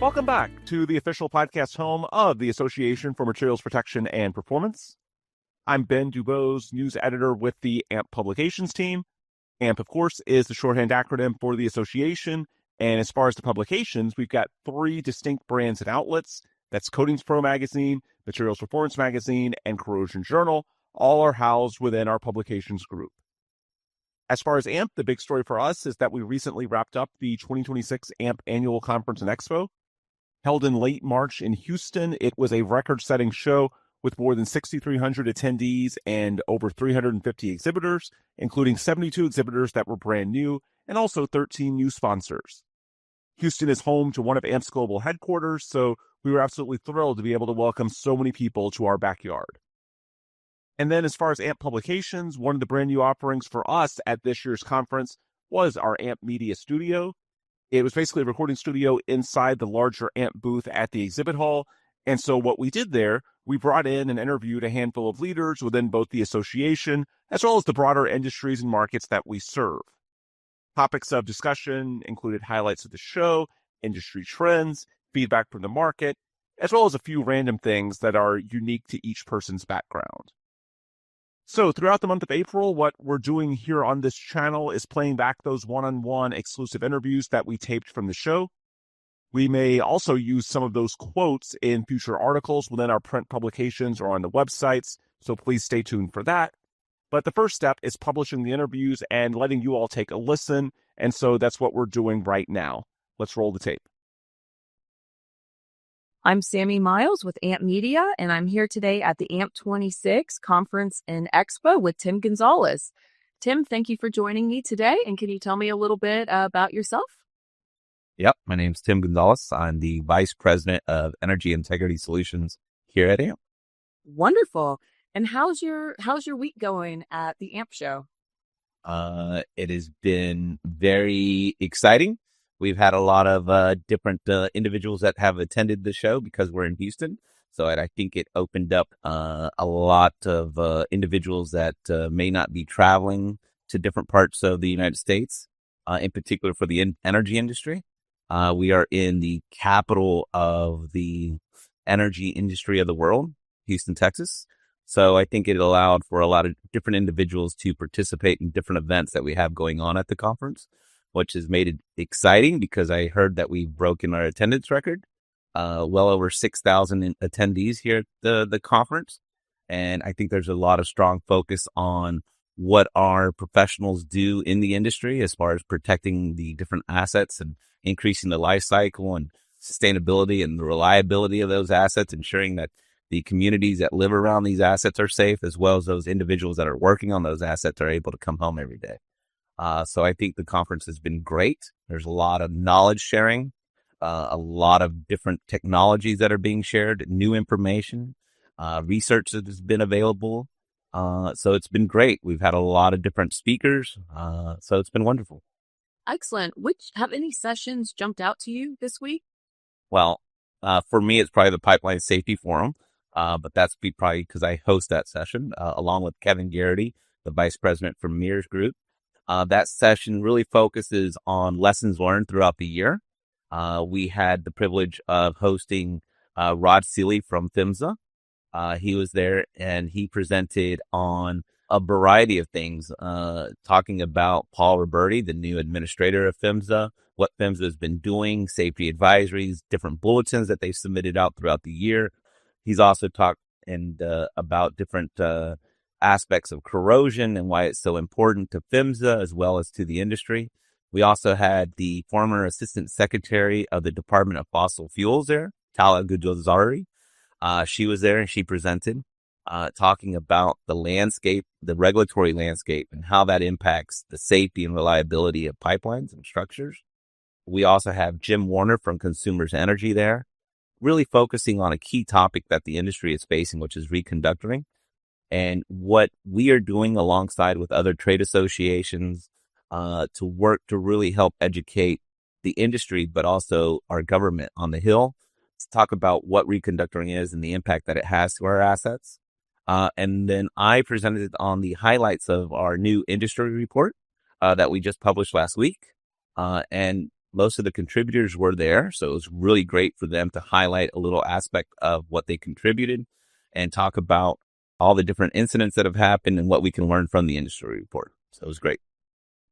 Welcome back to the official podcast home of the Association for Materials Protection and Performance. I'm Ben DuBose, news editor with the AMP publications team. AMP, of course, is the shorthand acronym for the association. And as far as the publications, we've got three distinct brands and outlets. That's Coatings Pro Magazine, Materials Performance Magazine, and Corrosion Journal. All are housed within our publications group. As far as AMP, the big story for us is that we recently wrapped up the 2026 AMP Annual Conference and Expo. Held in late March in Houston, it was a record-setting show with more than 6,300 attendees and over 350 exhibitors, including 72 exhibitors that were brand new and also 13 new sponsors. Houston is home to one of AMP's global headquarters, so we were absolutely thrilled to be able to welcome so many people to our backyard. And then as far as AMP publications, one of the brand new offerings for us at this year's conference was our AMP Media Studio. It was basically a recording studio inside the larger AMP booth at the exhibit hall. And so what we did there, we brought in and interviewed a handful of leaders within both the association as well as the broader industries and markets that we serve. Topics of discussion included highlights of the show, industry trends, feedback from the market, as well as a few random things that are unique to each person's background. So throughout the month of April, what we're doing here on this channel is playing back those one-on-one exclusive interviews that we taped from the show. We may also use some of those quotes in future articles within our print publications or on the websites, so please stay tuned for that. But the first step is publishing the interviews and letting you all take a listen, and so that's what we're doing right now. Let's roll the tape. I'm Sammy Miles with AMP Media, and I'm here today at the AMP 26 Conference and Expo with Tim Gonzalez. Tim, thank you for joining me today, and can you tell me a little bit about yourself? Yep, my name's Tim Gonzalez. I'm the Vice President of Energy Integrity Solutions here at AMP. Wonderful. And how's your week going at the AMP show? It has been very exciting. We've had a lot of different individuals that have attended the show because we're in Houston. So I think it opened up a lot of individuals that may not be traveling to different parts of the United States, in particular for the energy industry. We are in the capital of the energy industry of the world, Houston, Texas. So I think it allowed for a lot of different individuals to participate in different events that we have going on at the conference, which has made it exciting because I heard that we've broken our attendance record, well over 6,000 attendees here at the conference. And I think there's a lot of strong focus on what our professionals do in the industry as far as protecting the different assets and increasing the life cycle and sustainability and the reliability of those assets, ensuring that the communities that live around these assets are safe, as well as those individuals that are working on those assets are able to come home every day. So I think the conference has been great. There's a lot of knowledge sharing, a lot of different technologies that are being shared, new information, research that has been available. So it's been great. We've had a lot of different speakers. So it's been wonderful. Excellent. Have any sessions jumped out to you this week? Well, for me, it's probably the Pipeline Safety Forum. But that's probably because I host that session, along with Kevin Garrity, the Vice President from Mears Group. That session really focuses on lessons learned throughout the year. We had the privilege of hosting Rod Seeley from PHMSA. He was there and he presented on a variety of things, talking about Paul Roberti, the new administrator of PHMSA, what PHMSA has been doing, safety advisories, different bulletins that they submitted out throughout the year. He's also talked about different aspects of corrosion and why it's so important to PHMSA as well as to the industry. We also had the former Assistant Secretary of the Department of Fossil Fuels there, Tala Gujozari. She was there and she presented, talking about the landscape, the regulatory landscape, and how that impacts the safety and reliability of pipelines and structures. We also have Jim Warner from Consumers Energy there, really focusing on a key topic that the industry is facing, which is reconductoring. And what we are doing alongside with other trade associations to work to really help educate the industry, but also our government on the Hill, to talk about what reconductoring is and the impact that it has to our assets. And then I presented on the highlights of our new industry report that we just published last week. And Most of the contributors were there, so it was really great for them to highlight a little aspect of what they contributed and talk about all the different incidents that have happened and what we can learn from the industry report. So it was great.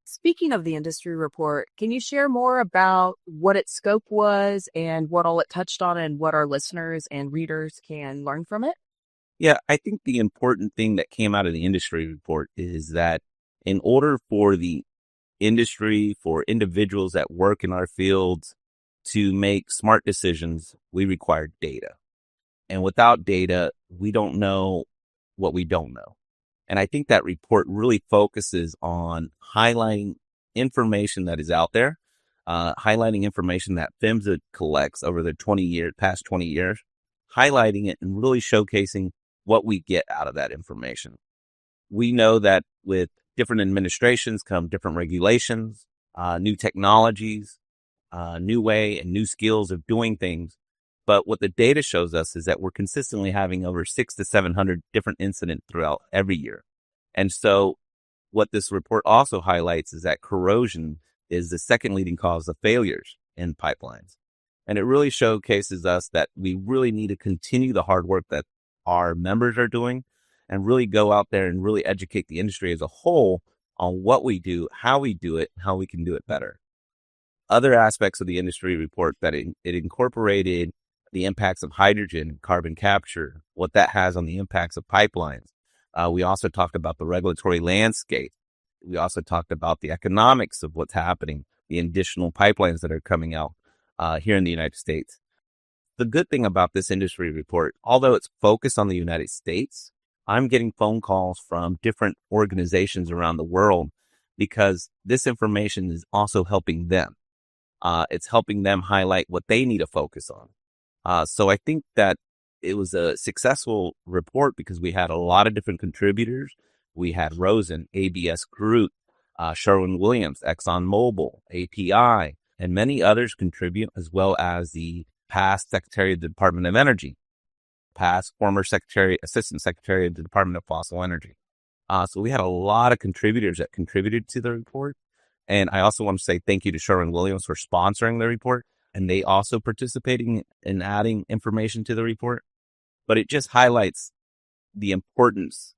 Speaking of the industry report, can you share more about what its scope was and what all it touched on and what our listeners and readers can learn from it? Yeah, I think the important thing that came out of the industry report is that in order for the industry, for individuals that work in our fields to make smart decisions, we require data. And without data, we don't know what we don't know. And I think that report really focuses on highlighting information that is out there, highlighting information that PHMSA collects over the past 20 years, highlighting it and really showcasing what we get out of that information. We know that with different administrations come different regulations, new technologies, new way and new skills of doing things. But what the data shows us is that we're consistently having over 600 to 700 different incidents throughout every year. And so what this report also highlights is that corrosion is the second leading cause of failures in pipelines. And it really showcases us that we really need to continue the hard work that our members are doing and really go out there and really educate the industry as a whole on what we do, how we do it, and how we can do it better. Other aspects of the industry report that it incorporated the impacts of hydrogen, carbon capture, what that has on the impacts of pipelines. We also talked about the regulatory landscape. We also talked about the economics of what's happening, the additional pipelines that are coming out here in the United States. The good thing about this industry report, although it's focused on the United States, I'm getting phone calls from different organizations around the world because this information is also helping them. It's helping them highlight what they need to focus on. So I think that it was a successful report because we had a lot of different contributors. We had Rosen, ABS Group, Sherwin-Williams, ExxonMobil, API, and many others contribute, as well as the past Secretary of the Department of Energy, past former Assistant Secretary of the Department of Fossil Energy. So we had a lot of contributors that contributed to the report. And I also want to say thank you to Sherwin-Williams for sponsoring the report. And they also participating in adding information to the report. But it just highlights the importance.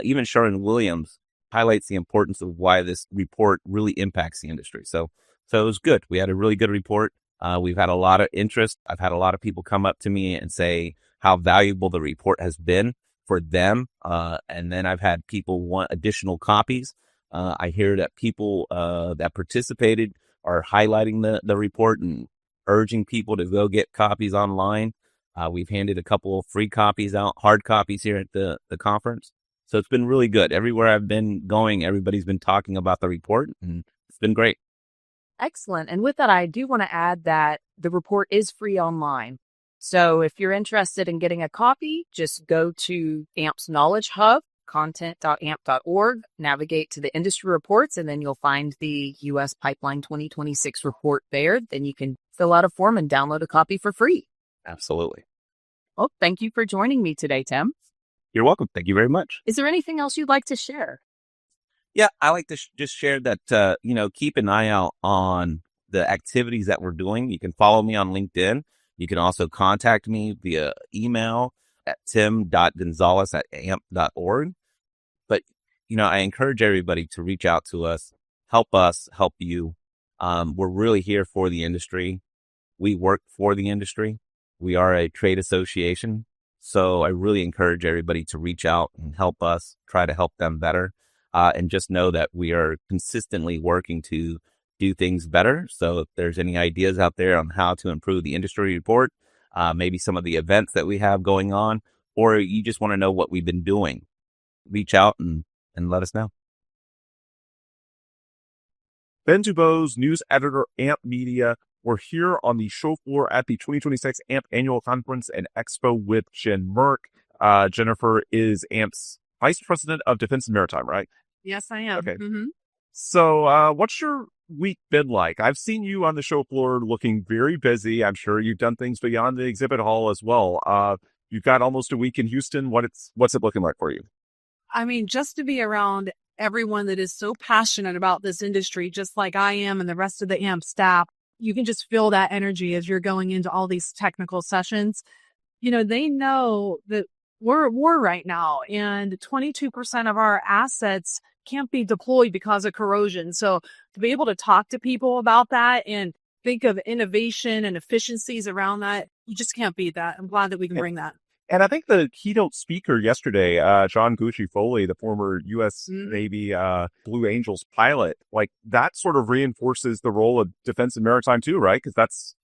Even Sherwin-Williams highlights the importance of why this report really impacts the industry. So it was good. We had a really good report. We've had a lot of interest. I've had a lot of people come up to me and say how valuable the report has been for them. And then I've had people want additional copies. I hear that people that participated are highlighting the report and urging people to go get copies online. We've handed a couple of free copies out, hard copies here at the conference. So it's been really good. Everywhere I've been going, everybody's been talking about the report, and it's been great. Excellent. And with that, I do want to add that the report is free online. So if you're interested in getting a copy, just go to AMP's Knowledge Hub, content.amp.org, navigate to the industry reports, and then you'll find the U.S. Pipeline 2026 report there. Then you can fill out a form and download a copy for free. Absolutely. Well, thank you for joining me today, Tim. You're welcome. Thank you very much. Is there anything else you'd like to share? Yeah, I like to just share that, keep an eye out on the activities that we're doing. You can follow me on LinkedIn. You can also contact me via email at tim.gonzalez@amp.org. But, I encourage everybody to reach out to us, help you. We're really here for the industry. We work for the industry. We are a trade association. So I really encourage everybody to reach out and help us, try to help them better. And just know that we are consistently working to do things better. So if there's any ideas out there on how to improve the industry report, maybe some of the events that we have going on, or you just want to know what we've been doing, reach out and let us know. Ben DuBose, news editor, AMP Media. We're here on the show floor at the 2026 AMP Annual Conference and Expo with Jen Merck. Jennifer is AMP's Vice President of Defense and Maritime, right? Yes, I am. Okay. Mm-hmm. So what's your week been like? I've seen you on the show floor looking very busy. I'm sure you've done things beyond the exhibit hall as well. You've got almost a week in Houston. What's it looking like for you? I mean, just to be around everyone that is so passionate about this industry, just like I am and the rest of the AMP staff, you can just feel that energy as you're going into all these technical sessions. They know that we're at war right now, and 22% of our assets can't be deployed because of corrosion. So to be able to talk to people about that and think of innovation and efficiencies around that, you just can't beat that. I'm glad that we can bring that. And I think the keynote speaker yesterday, John Gucci-Foley, the former U.S. Navy Blue Angels pilot, like that sort of reinforces the role of defense and maritime too, right? Because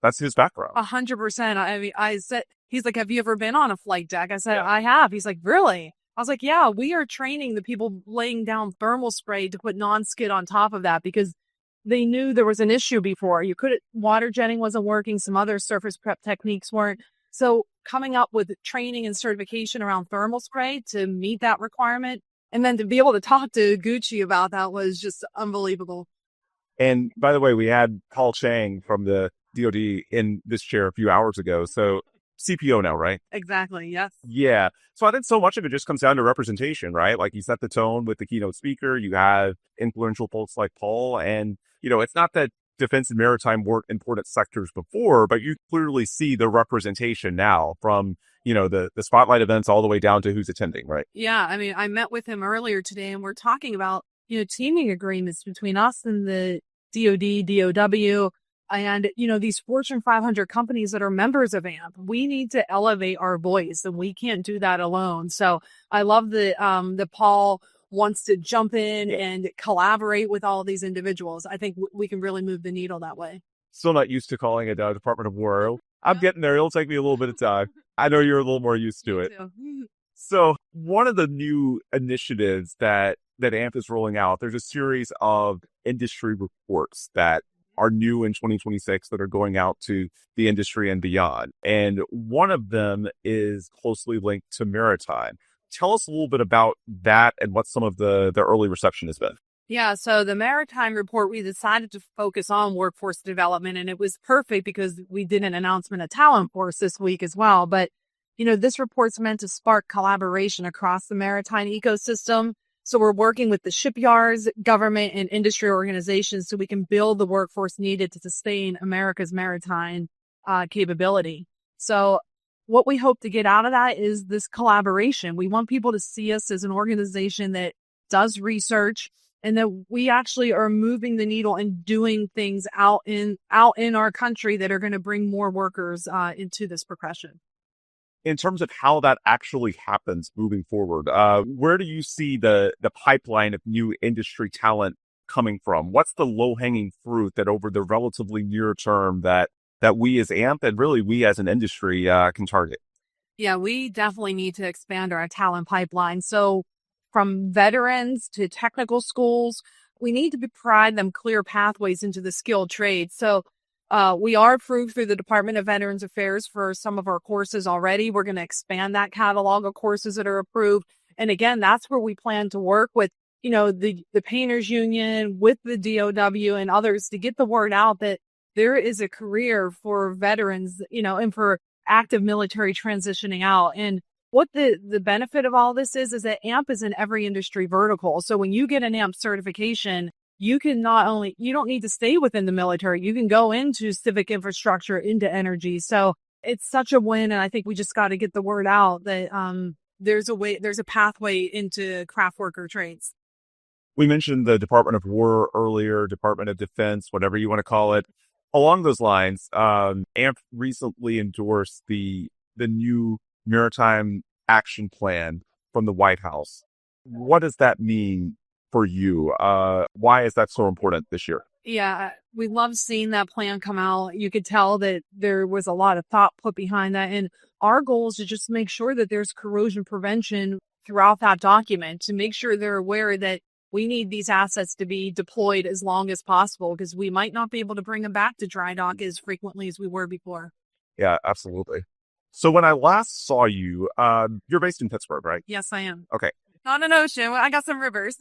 that's his background. 100%. I mean, I said, he's like, have you ever been on a flight deck? I said, I have. He's like, really? I was like, yeah, we are training the people laying down thermal spray to put non-skid on top of that because they knew there was an issue before. Water jetting wasn't working. Some other surface prep techniques weren't. So coming up with training and certification around thermal spray to meet that requirement, and then to be able to talk to Gucci about that was just unbelievable. And by the way, we had Paul Chang from the DoD in this chair a few hours ago. So CPO now, right? Exactly. Yes. Yeah. So I think so much of it just comes down to representation, right? Like you set the tone with the keynote speaker, you have influential folks like Paul, and, it's not that defense and maritime weren't important sectors before, but you clearly see the representation now from, the spotlight events all the way down to who's attending, right? Yeah. I mean, I met with him earlier today and we're talking about, teaming agreements between us and the DoD, DOW, and, these Fortune 500 companies that are members of AMP. We need to elevate our voice and we can't do that alone. So I love that Paul wants to jump in and collaborate with all these individuals. I think we can really move the needle that way. Still not used to calling it Department of War. I'm getting there. It'll take me a little bit of time. I know you're a little more used to it. So one of the new initiatives that AMP is rolling out, there's a series of industry reports that are new in 2026 that are going out to the industry and beyond. And one of them is closely linked to maritime. Tell us a little bit about that and what some of the early reception has been. Yeah, so the maritime report, we decided to focus on workforce development, and it was perfect because we did an announcement of Talent Force this week as well. But, this report's meant to spark collaboration across the maritime ecosystem. So we're working with the shipyards, government, and industry organizations so we can build the workforce needed to sustain America's maritime capability. So what we hope to get out of that is this collaboration. We want people to see us as an organization that does research and that we actually are moving the needle and doing things out in our country that are going to bring more workers into this profession. In terms of how that actually happens moving forward, where do you see the pipeline of new industry talent coming from? What's the low-hanging fruit that over the relatively near term that we as AMP and really we as an industry can target? Yeah, we definitely need to expand our talent pipeline. So from veterans to technical schools, we need to provide them clear pathways into the skilled trades. So we are approved through the Department of Veterans Affairs for some of our courses already. We're going to expand that catalog of courses that are approved. And again, that's where we plan to work with, the Painters Union, with the DOW and others to get the word out that there is a career for veterans, and for active military transitioning out. And what the benefit of all this is that AMP is in every industry vertical. So when you get an AMP certification, you can you don't need to stay within the military. You can go into civic infrastructure, into energy. So it's such a win. And I think we just got to get the word out that there's a pathway into craft worker trades. We mentioned the Department of War earlier, Department of Defense, whatever you want to call it. Along those lines, AMP recently endorsed the new Maritime Action Plan from the White House. What does that mean for you? Why is that so important this year? Yeah, we love seeing that plan come out. You could tell that there was a lot of thought put behind that. And our goal is to just make sure that there's corrosion prevention throughout that document, to make sure they're aware that we need these assets to be deployed as long as possible because we might not be able to bring them back to dry dock as frequently as we were before. Yeah, absolutely. So when I last saw you, you're based in Pittsburgh, right? Yes, I am. Okay. Not an ocean. I got some rivers.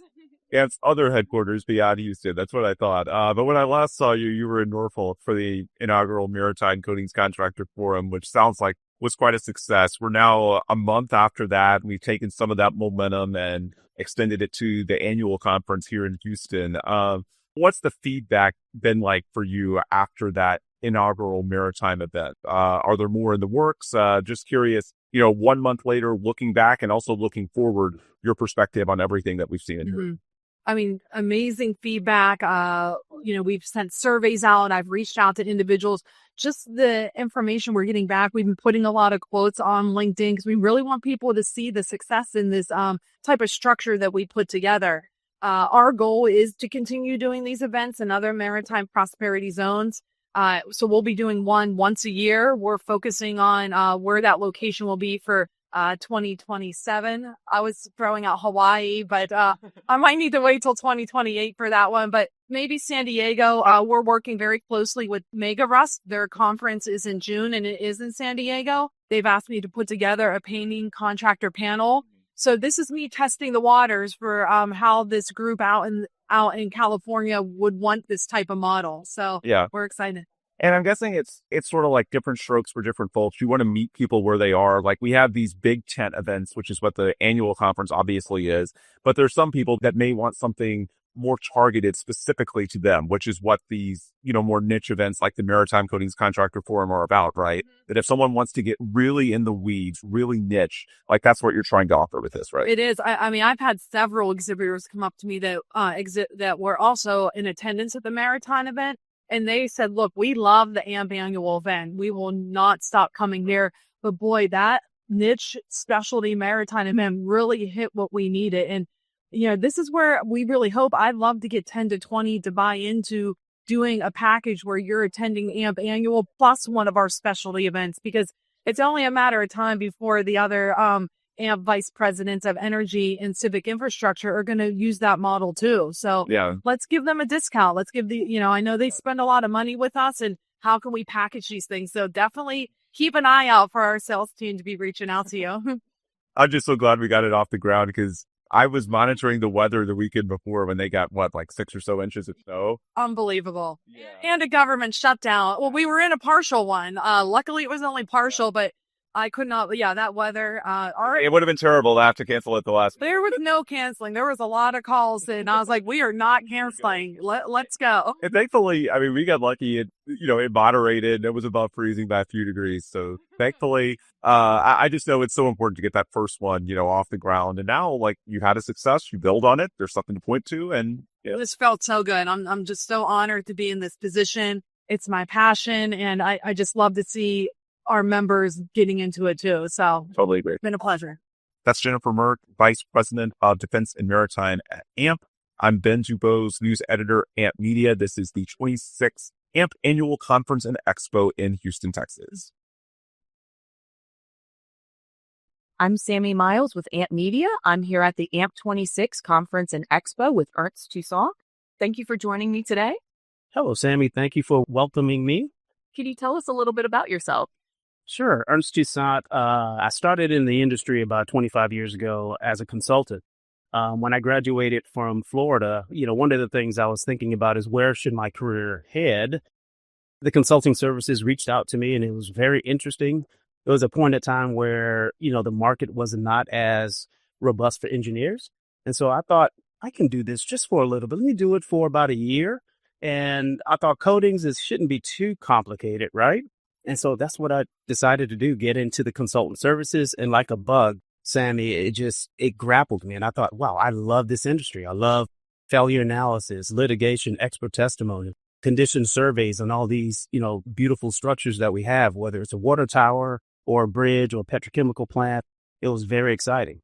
Yeah, it's other headquarters beyond Houston. That's what I thought. But when I last saw you, you were in Norfolk for the inaugural Maritime Coatings Contractor Forum, which sounds like was quite a success. We're now a month after that. We've taken some of that momentum and extended it to the annual conference here in Houston. What's the feedback been like for you after that inaugural maritime event? Are there more in the works? Just curious, 1 month later, looking back and also looking forward, your perspective on everything that we've seen in here. I mean, amazing feedback. We've sent surveys out. I've reached out to individuals. Just the information we're getting back. We've been putting a lot of quotes on LinkedIn because we really want people to see the success in this type of structure that we put together. Our goal is to continue doing these events in other maritime prosperity zones. So we'll be doing one once a year. We're focusing on where that location will be for 2027. I was throwing out Hawaii, but I might need to wait till 2028 for that one. But maybe San Diego. We're working very closely with Mega Rust. Their conference is in June and it is in San Diego. They've asked me to put together a painting contractor panel. So this is me testing the waters for how this group out in California would want this type of model. So yeah, we're excited. And I'm guessing it's sort of like different strokes for different folks. You want to meet people where they are. Like we have these big tent events, which is what the annual conference obviously is. But there's some people that may want something more targeted specifically to them, which is what these, more niche events like the Maritime Coatings Contractor Forum are about, right? That if someone wants to get really in the weeds, really niche, like that's what you're trying to offer with this, right? It is. I mean, I've had several exhibitors come up to me that that were also in attendance at the Maritime event. And they said, look, we love the AMP annual event. We will not stop coming there. But boy, that niche specialty maritime event really hit what we needed. And, this is where we really hope. I'd love to get 10 to 20 to buy into doing a package where you're attending AMP annual plus one of our specialty events, because it's only a matter of time before the other AMP vice presidents of energy and civic infrastructure are going to use that model too. So yeah, let's give them a discount. Let's give I know they spend a lot of money with us, and how can we package these things? So definitely keep an eye out for our sales team to be reaching out to you. I'm just so glad we got it off the ground, because I was monitoring the weather the weekend before when they got like 6 or so inches of snow. Unbelievable. Yeah. And a government shutdown. Well, we were in a partial one. Luckily it was only partial, but I could not. Yeah, that weather. It would have been terrible to have to cancel it the last. There was no canceling. There was a lot of calls, and I was like, "We are not canceling. Let's go." And thankfully, I mean, we got lucky. It moderated. It was above freezing by a few degrees. So thankfully, I just know it's so important to get that first one, off the ground. And now, like, you had a success. You build on it. There's something to point to, and this felt so good. I'm just so honored to be in this position. It's my passion, and I just love to see our members getting into it too. So totally agree. It's been a pleasure. That's Jennifer Merck, Vice President of Defense and Maritime at AMP. I'm Ben DuBose, News Editor, AMP Media. This is the 26th AMP Annual Conference and Expo in Houston, Texas. I'm Sammy Miles with AMP Media. I'm here at the AMP 26 Conference and Expo with Ernst Toussaint. Thank you for joining me today. Hello, Sammy. Thank you for welcoming me. Can you tell us a little bit about yourself? Sure. Ernst Toussaint. I started in the industry about 25 years ago as a consultant. When I graduated from Florida, one of the things I was thinking about is where should my career head? The consulting services reached out to me, and it was very interesting. There was a point in time where, the market was not as robust for engineers. And so I thought, I can do this just for a little bit. Let me do it for about a year. And I thought coatings shouldn't be too complicated, right? And so that's what I decided to do, get into the consultant services. And like a bug, Sammy, it grappled me. And I thought, wow, I love this industry. I love failure analysis, litigation, expert testimony, condition surveys, and all these, beautiful structures that we have, whether it's a water tower or a bridge or a petrochemical plant. It was very exciting.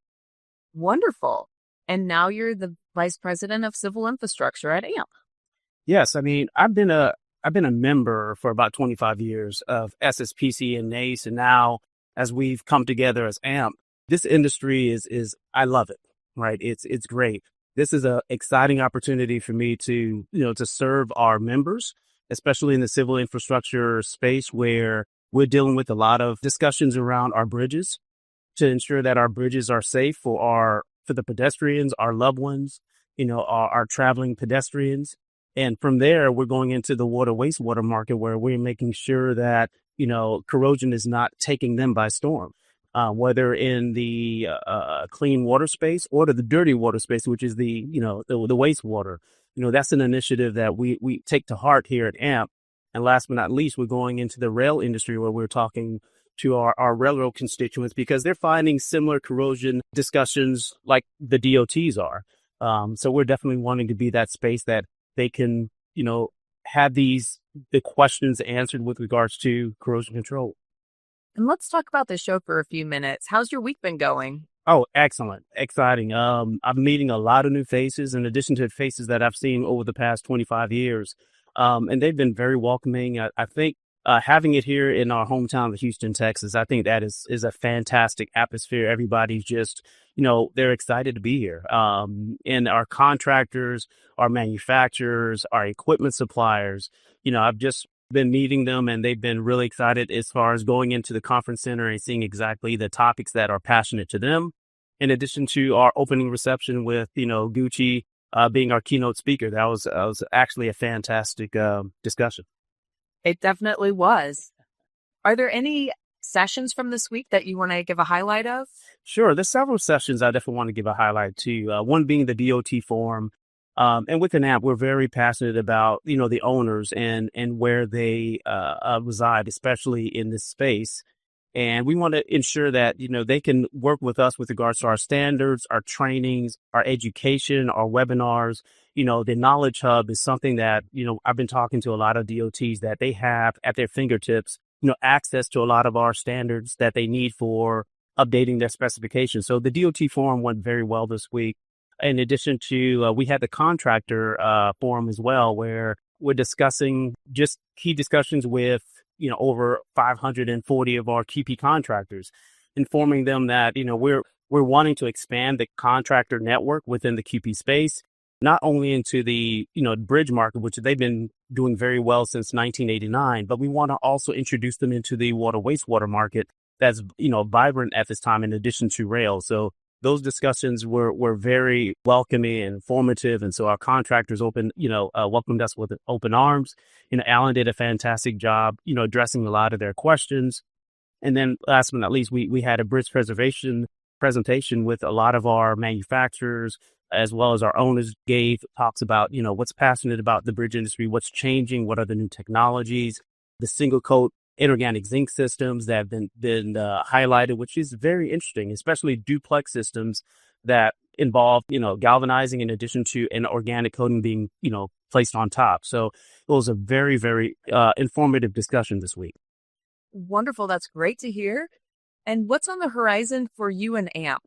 Wonderful. And now you're the Vice President of Civil Infrastructure at AMP. Yes. I mean, I've been a member for about 25 years of SSPC and NACE. And now as we've come together as AMP, this industry is I love it, right? It's great. This is an exciting opportunity for me to serve our members, especially in the civil infrastructure space where we're dealing with a lot of discussions around our bridges to ensure that our bridges are safe for the pedestrians, our loved ones, our traveling pedestrians. And from there, we're going into the wastewater market where we're making sure that, corrosion is not taking them by storm, whether in the clean water space or the dirty water space, which is the wastewater. that's an initiative that we take to heart here at AMP. And last but not least, we're going into the rail industry where we're talking to our railroad constituents because they're finding similar corrosion discussions like the DOTs are. So we're definitely wanting to be that space that they can, have the questions answered with regards to corrosion control. And let's talk about the show for a few minutes. How's your week been going? Oh, excellent. Exciting. I'm meeting a lot of new faces in addition to faces that I've seen over the past 25 years. And they've been very welcoming. I think having it here in our hometown of Houston, Texas, I think that is a fantastic atmosphere. Everybody's just, they're excited to be here. And our contractors, our manufacturers, our equipment suppliers, I've just been meeting them and they've been really excited as far as going into the conference center and seeing exactly the topics that are passionate to them. In addition to our opening reception with, Gucci being our keynote speaker, that was actually a fantastic discussion. It definitely was. Are there any sessions from this week that you want to give a highlight of? Sure. There's several sessions I definitely want to give a highlight to. One being the DOT forum. And with an AMP, we're very passionate about, the owners and where they reside, especially in this space. And we want to ensure that, they can work with us with regards to our standards, our trainings, our education, our webinars. The Knowledge Hub is something that, I've been talking to a lot of DOTs that they have at their fingertips, access to a lot of our standards that they need for updating their specifications. So the DOT forum went very well this week. In addition to, we had the contractor forum as well, where we're discussing just key discussions with, over 540 of our QP contractors, informing them that, we're wanting to expand the contractor network within the QP space, not only into the, bridge market, which they've been doing very well since 1989, but we want to also introduce them into the water wastewater market that's, vibrant at this time in addition to rail. So those discussions were very welcoming and informative. And so our contractors welcomed us with open arms. Alan did a fantastic job, addressing a lot of their questions. And then last but not least, we had a bridge preservation presentation with a lot of our manufacturers, as well as our owners gave talks about, what's passionate about the bridge industry, what's changing, what are the new technologies, the single coat inorganic zinc systems that have been highlighted, which is very interesting, especially duplex systems that involve, galvanizing in addition to an organic coating being, placed on top. So it was a very, very informative discussion this week. Wonderful. That's great to hear. And what's on the horizon for you and AMP?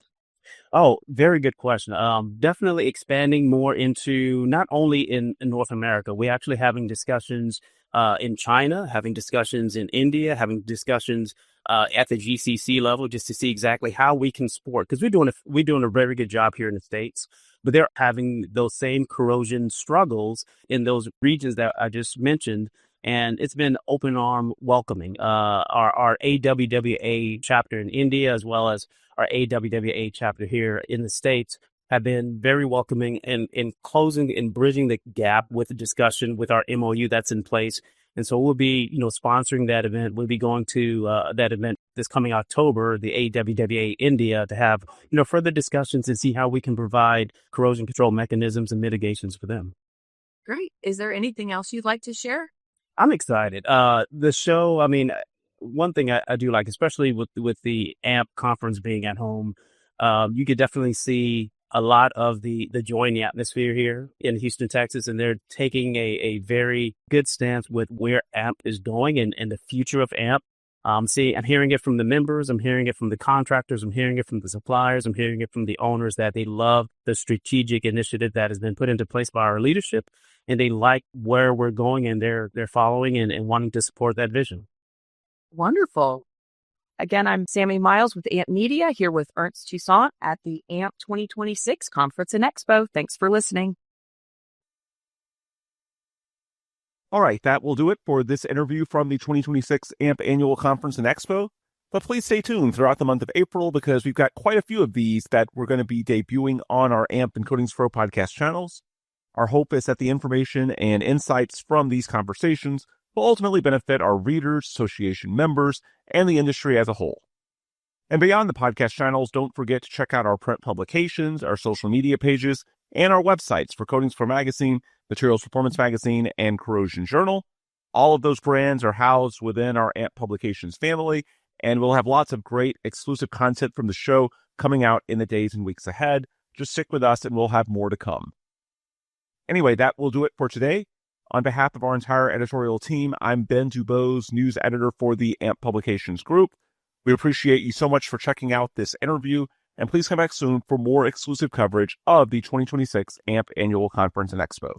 Oh, very good question. Definitely expanding more into not only in North America. We're actually having discussions in China, having discussions in India, having discussions at the GCC level, just to see exactly how we can support. Because we're doing a very good job here in the States, but they're having those same corrosion struggles in those regions that I just mentioned. And it's been open arm welcoming. Our AWWA chapter in India, as well as our AWWA chapter here in the States, have been very welcoming in closing and bridging the gap with the discussion with our MOU that's in place. And so we'll be, sponsoring that event. We'll be going to that event this coming October, the AWWA India, to have, further discussions and see how we can provide corrosion control mechanisms and mitigations for them. Great. Is there anything else you'd like to share? I'm excited. The show, one thing I do like, especially with the AMP conference being at home, you could definitely see a lot of the joy in the atmosphere here in Houston, Texas, and they're taking a very good stance with where AMP is going and the future of AMP. I'm hearing it from the members, I'm hearing it from the contractors, I'm hearing it from the suppliers, I'm hearing it from the owners that they love the strategic initiative that has been put into place by our leadership, and they like where we're going, and they're following and wanting to support that vision. Wonderful. Again, I'm Sammy Miles with AMP Media, here with Ernst Toussaint at the AMP 2026 Conference and Expo. Thanks for listening. All right, that will do it for this interview from the 2026 AMP Annual Conference and Expo. But please stay tuned throughout the month of April, because we've got quite a few of these that we're going to be debuting on our AMP and Coatings Pro podcast channels. Our hope is that the information and insights from these conversations will ultimately benefit our readers, association members, and the industry as a whole. And beyond the podcast channels, don't forget to check out our print publications, our social media pages, and our websites for Coatings Pro Magazine, Materials Performance Magazine, and Corrosion Journal. All of those brands are housed within our AMP Publications family, and we'll have lots of great exclusive content from the show coming out in the days and weeks ahead. Just stick with us and we'll have more to come. Anyway, that will do it for today. On behalf of our entire editorial team, I'm Ben DuBose, news editor for the AMP Publications Group. We appreciate you so much for checking out this interview, and please come back soon for more exclusive coverage of the 2026 AMP Annual Conference and Expo.